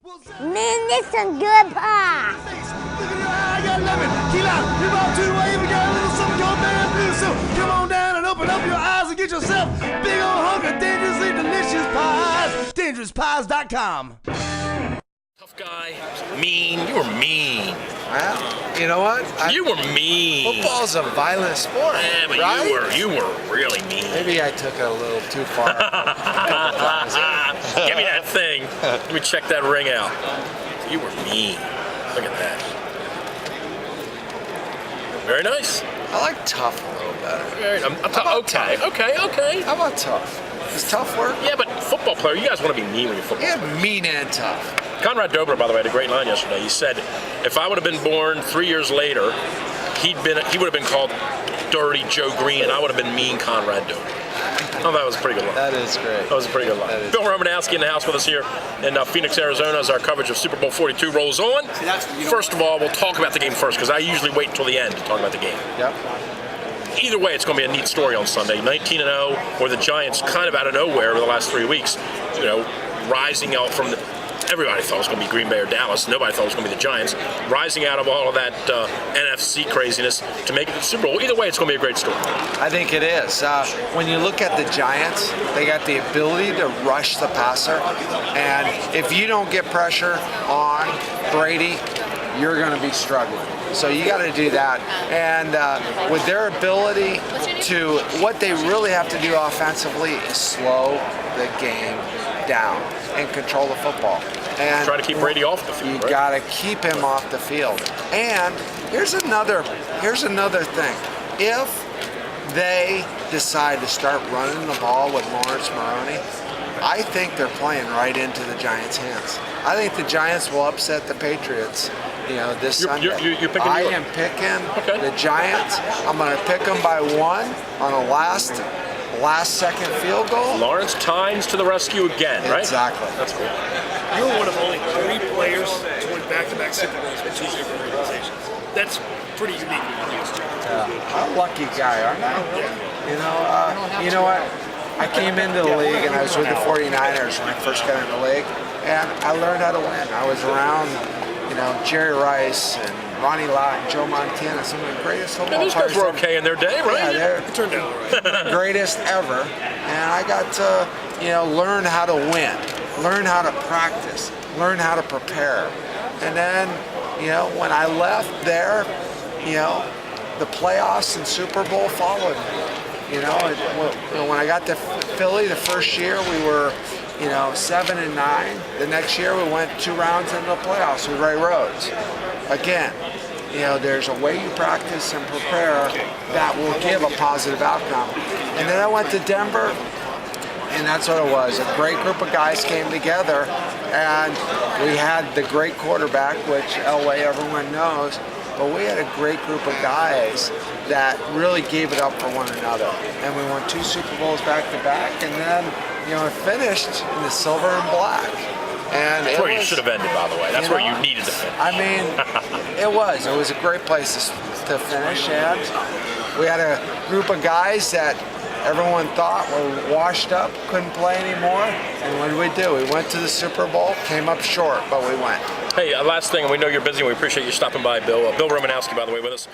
Man, that's some good pie. Look at your eye, I got lemon, key lime, you bought two way, we got a little something called man blue. So come on down and open up your eyes and get yourself big old hunk of dangerously delicious pies. DangerousPies.com. Tough guy, mean. You were mean. Well, you know what? You were mean. Football's a violent sport, Yeah, but right? you were really mean. Maybe I took it a little too far. Give me that thing. Let me check that ring out. You were mean. Look at that. Very nice. I like tough a little better. Very, okay. How about tough? Does tough work? Yeah, but football player, you guys want to be mean when you're football. Yeah, mean and tough. Conrad Dobler, by the way, had a great line yesterday. He said, if I would have been born 3 years later, he would have been called Dirty Joe Green, and I would have been mean Conrad Dobler. Oh, that was a pretty good line. That is great. That was a pretty good line. Bill Romanowski in the house with us here in Phoenix, Arizona, as our coverage of Super Bowl 42 rolls on. First of all, we'll talk about the game first, because I usually wait until the end to talk about the game. Yep. Either way, it's going to be a neat story on Sunday. 19-0, or the Giants kind of out of nowhere over the last 3 weeks, rising out from the... Everybody thought it was going to be Green Bay or Dallas. Nobody thought it was going to be the Giants. Rising out of all of that NFC craziness to make it to the Super Bowl. Either way, it's going to be a great story. I think it is. When you look at the Giants, they got the ability to rush the passer. And if you don't get pressure on Brady, you're going to be struggling. So you got to do that. And with their ability to, what they really have to do offensively is slow the game down and control the football. And try to keep Brady off the field. You got to keep him off the field. And here's another thing. If they decide to start running the ball with Lawrence Maroney, I think they're playing right into the Giants' hands. I think the Giants will upset the Patriots, this Sunday. You're picking I am picking the Giants. I'm going to pick them by one on a last-second field goal. Lawrence Tynes to the rescue again, right? Exactly. That's cool. You're one of only 3 players to win back-to-back Super Bowls with 2 different organizations. That's pretty unique. I'm a lucky guy, aren't I? You know what? I came into the league and I was with the 49ers when I first got into the league, and I learned how to win. I was around, Jerry Rice and Ronnie Lott and Joe Montana, some of the greatest football players. Those guys were okay in their day, right? Yeah, It turned out all right. greatest ever. And I got to, learn how to win, learn how to practice, learn how to prepare. And then, when I left there, the playoffs and Super Bowl followed me. When I got to Philly the first year, we were, 7-9. The next year, we went 2 rounds into the playoffs with Ray Rhodes. Again, there's a way you practice and prepare that will give a positive outcome. And then I went to Denver, and that's what it was. A great group of guys came together, and we had the great quarterback, which Elway everyone knows. But we had a great group of guys that really gave it up for one another. And we won 2 Super Bowls back-to-back, and then, it finished in the silver and black. And that's where you should have ended, by the way. That's where you needed to finish. I mean, it was a great place to finish, and we had a group of guys that everyone thought were washed up, couldn't play anymore. And what did we do? We went to the Super Bowl, came up short, but we went. Hey, last thing, and we know you're busy, and we appreciate you stopping by, Bill. Bill Romanowski, by the way, with us.